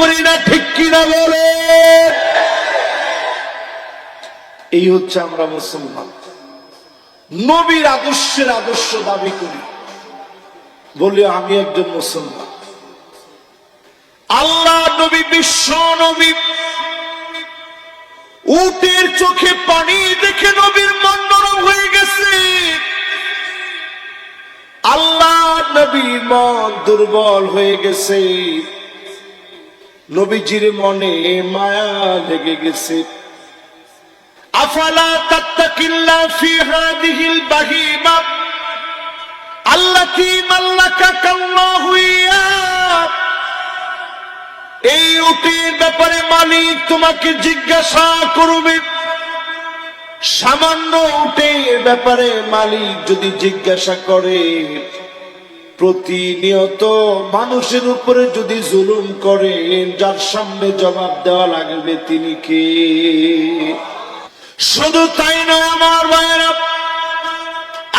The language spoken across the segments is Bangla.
করি না, ঠিক কিনা বলে? এই হচ্ছে আমরা মুসলমান। নবীর আদর্শের আদর্শ দাবি করি, বলি আমি একজন মুসলমান। আল্লাহ নবী, বিশ্ব নবী, উটের চোখে পানি দেখে নবীর মন নরম হয়ে গেছে। আল্লাহ নবীর মন দুর্বল হয়ে গেছে, নবীজির মনে মায়া লেগে গেছে। আফালা তাত্তাকিল্লা ফি হাদিহিল বাহিমা আল্লাতী মাল্লাকাকাল্লাহু ইয়া। এই উটের ব্যাপারে মালিক তোমাকে জিজ্ঞাসা করবে। সামান্য উটের ব্যাপারে মালিক যদি জিজ্ঞাসা করে, প্রতিনিয়ত মানুষের উপরে যদি জুলুম করে, যার সামনে জবাব দেওয়া লাগবে তিনি কে? শুধু তাই নয় আমার ভাইয়েরা,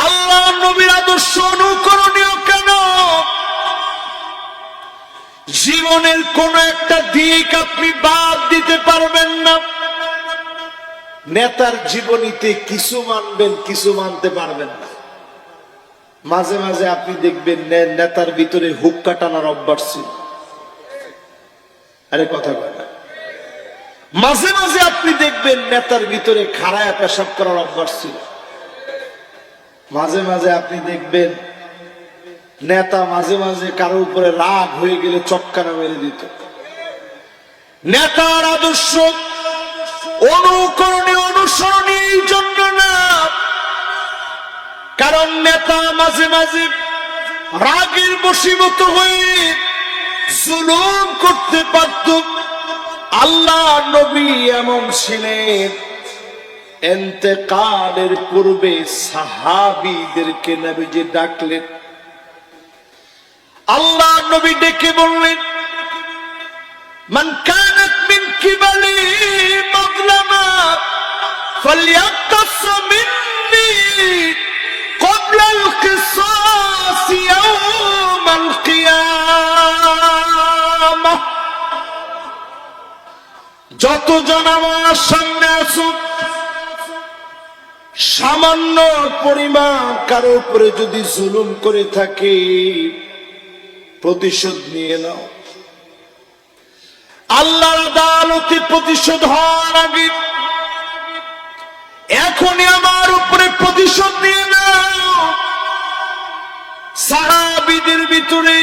আল্লাহ নবীর আদর্শ অনুকরণীয় কেন? জীবনের কোন একটা দিক আপনি বাদ দিতে পারবেন না। নেতার জীবনীতে কিছু মানবেন, কিছু মানতে পারবেন না। মাঝে মাঝে আপনি দেখবেন নেতার ভিতরে হুক্কা টানার অভ্যাস ছিল। আরে কথা বলে না। মাঝে মাঝে আপনি দেখবেন নেতার ভিতরে খাড়ায় পেশাব করার অভ্যাস ছিল। মাঝে মাঝে আপনি দেখবেন নেতা মাঝে মাঝে কারো উপরে রাগ হয়ে গেলে চটকানা মেরে দিত। নেতার আদর্শ অনুকরণীয়, অনুসরণীয় এই জন্য না, কারণ নেতা মাঝে মাঝে রাগের বশীভূত হয়ে জুলুম করতে পারত। আল্লাহ নবী এমন ছিলেন, ইন্তেকালের পূর্বে সাহাবীদেরকে নবীজি ডাকলেন। আল্লাহ নবী ডেকে বললেন, মান কানাত মিন কিবালি মাযলামা ফালইয়াক্তাস মিন্নি ক্বাবলা আল কিসাস ইয়াওম আল কিয়ামাহ। যতজন আমার সামনে আসুক, সামান্য পরিমাণ কারো উপরে যদি জুলুম করে থাকে, প্রতিশোধ নিয়ে নাও। আল্লাহর আদালতে প্রতিশোধ হওয়ার আগে এখনই আমার উপরে প্রতিশোধ নিয়ে নাও। সাহাবীদের ভিতরে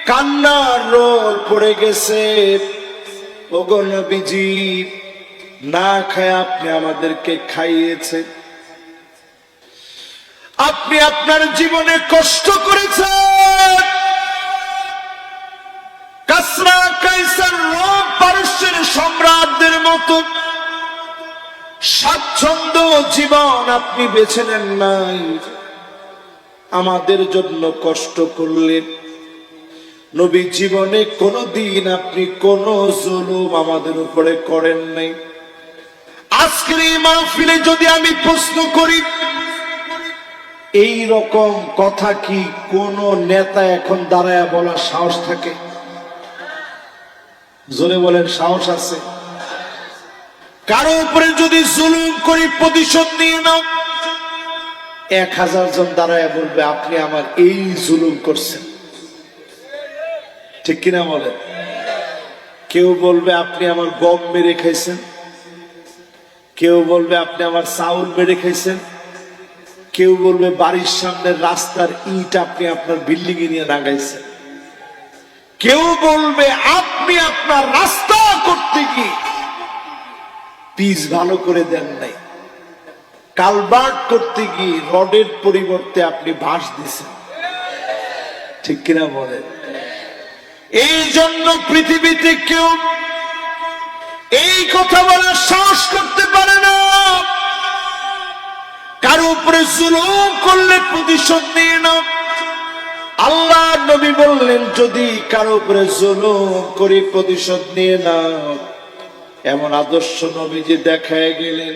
কান্নার রোল পড়ে গেছে। ওগো নবীজি, না খায় আপনি আমাদেরকে খাইয়েছেন, আপনি আপনার জীবনে কষ্ট করেছেন। কাসরা, কাইসার, রোম, পারস্যের সম্রাটদের মতো স্বাচ্ছন্দ্য জীবন আপনি বেছে নেন নাই, আমাদের জন্য কষ্ট করলেন। নবী জীবনে কোনদিন আপনি কোন জুলুম আমাদের উপরে করেন নাই। আজকের এই মাহফিলে যদি আমি প্রশ্ন করি, এই রকম কথা কি কোন নেতা এখন দাঁড়ায় বলার সাহস থাকে? জোরে বলেন, সাহস আছে? কারো উপরে যদি জুলুম করি প্রতিশোধ নিয়ে নাও, 1000 জন দাঁড়ায় বলবে আপনি আমার এই জুলুম করছেন, ঠিক কিনা বলেন? কেউ বলবে আপনি আমার গম মেরে খাইছেন, কেউ বলবে আপনি আমার চাউল মেরে খাইছেন, কেউ বলবে বাড়ির সামনের রাস্তার ইট আপনি আপনার বিল্ডিং এ নিয়ে লাগাইছেন, কেউ বলবে আপনি আপনার রাস্তা করতে গিয়ে পিচ ভালো করে দেন নাই, কালভার্ট করতে গিয়ে রডের পরিবর্তে আপনি বাঁশ দিছেন, ঠিক কিনা বলেন? এই জন্য পৃথিবীতে কেউ এই কথা বলার সাহস করতে পারে না। কারো উপরে জুলুম করলে প্রতিশোধ নিয়ে নাও। আল্লাহ নবী বললেন, যদি কারো উপরে জুলুম করে প্রতিশোধ নিয়ে নাও, এমন আদর্শ নবীজি দেখায় গেলেন।